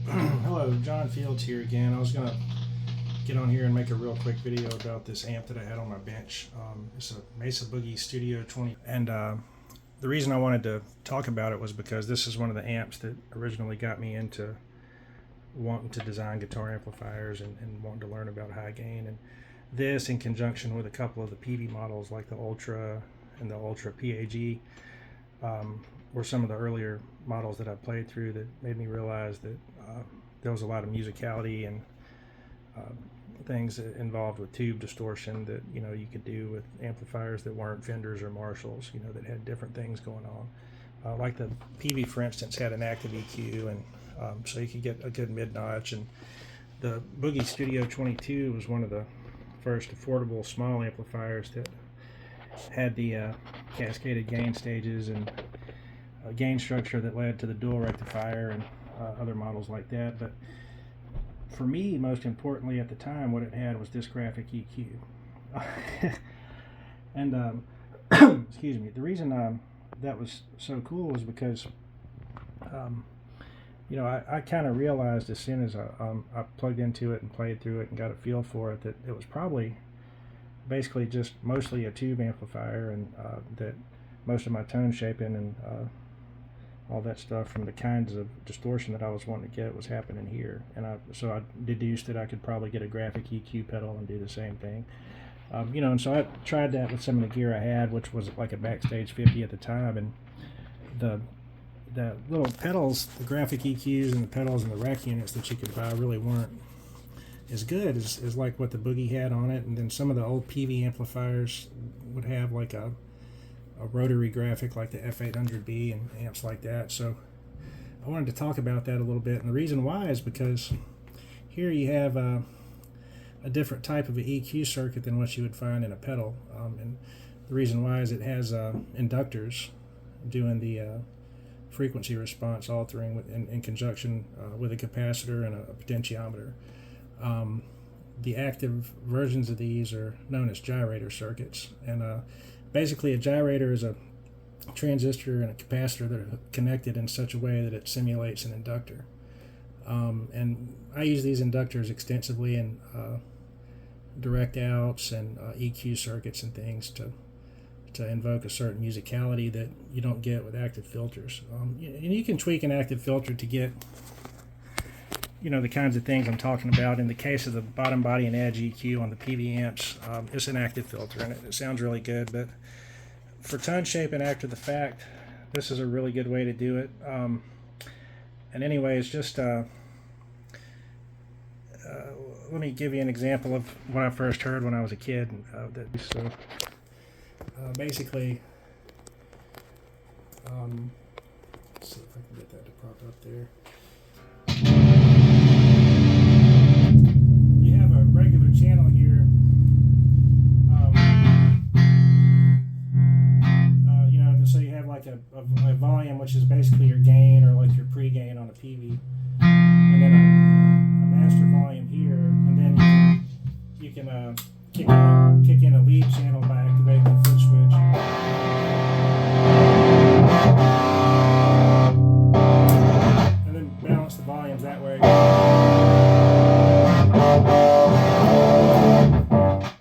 Hello, John Fields here again. I was going to get on here and make a real quick video about this amp that I had on my bench. It's a Mesa Boogie Studio 20. And the reason I wanted to talk about it was because this is one of the amps that originally got me into wanting to design guitar amplifiers and wanting to learn about high gain. And this, in conjunction with a couple of the PV models like the Ultra and the Ultra PAG, were some of the earlier models that I played through that made me realize that there was a lot of musicality and things involved with tube distortion that you could do with amplifiers that weren't Fenders or Marshalls, that had different things going on. Like the PV, for instance, had an active EQ, and so you could get a good mid-notch. And the Boogie Studio 22 was one of the first affordable small amplifiers that had the cascaded gain stages and a gain structure that led to the dual rectifier and other models like that. But for me, most importantly at the time, what it had was this graphic EQ. And excuse me, the reason that was so cool was because I kind of realized as soon as I plugged into it and played through it and got a feel for it that it was probably basically just mostly a tube amplifier, and that most of my tone shaping and all that stuff from the kinds of distortion that I was wanting to get was happening here. And so I deduced that I could probably get a graphic EQ pedal and do the same thing. And so I tried that with some of the gear I had, which was like a Backstage 50 at the time, and the little pedals, the graphic EQs and the pedals and the rack units that you could buy really weren't as good as like what the Boogie had on it. And then some of the old PV amplifiers would have like a rotary graphic like the F800B and amps like that. So I wanted to talk about that a little bit, and the reason why is because here you have a different type of an EQ circuit than what you would find in a pedal, and the reason why is it has inductors doing the frequency response altering in conjunction with a capacitor and a potentiometer. The active versions of these are known as gyrator circuits, and basically a gyrator is a transistor and a capacitor that are connected in such a way that it simulates an inductor. And I use these inductors extensively in direct outs and EQ circuits and things to invoke a certain musicality that you don't get with active filters. And you can tweak an active filter to get the kinds of things I'm talking about. In the case of the bottom body and edge EQ on the PV amps, it's an active filter and it sounds really good, but for tone shaping after the fact, this is a really good way to do it. And anyway, it's just let me give you an example of what I first heard when I was a kid. So basically, let's see if I can get that to pop up there. You have a regular channel here, so you have like a volume, which is basically your gain or like your pre-gain on a PV, and then a master volume here, and then you can kick in a lead channel by activating the foot switch. And then balance the volumes that way.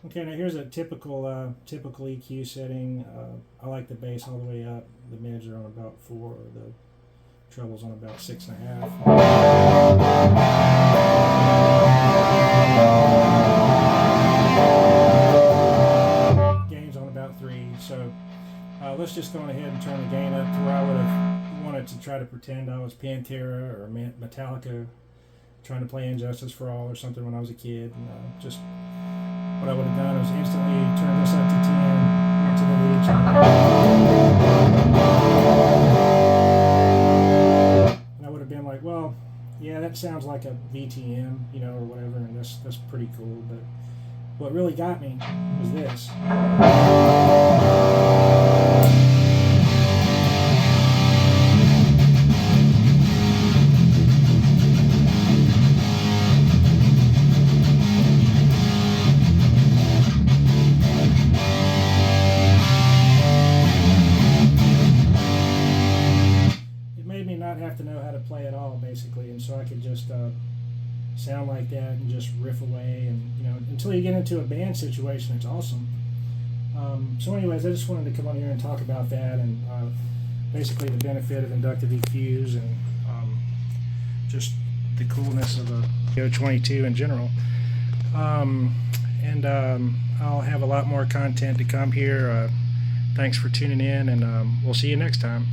Okay, now here's a typical EQ setting. I like the bass all the way up. The mids are on about 4, the trebles on about 6.5. Gain's on about 3. So let's just go ahead and turn the gain up to where I would have wanted to try to pretend I was Pantera or Metallica trying to play Injustice for All or something when I was a kid. And just what I would have done was instantly turn this up to 10, into the lead channel. And I would have been like, well, yeah, that sounds like a VTM, or whatever, and that's pretty cool. But what really got me was this. It made me not have to know how to play it all, basically, and so I could just sound like that and just riff away, and until you get into a band situation, it's awesome. So anyways, I just wanted to come on here and talk about that, and basically the benefit of inductive EQs, and just the coolness of the 22 in general. And I'll have a lot more content to come here. Thanks for tuning in, and we'll see you next time.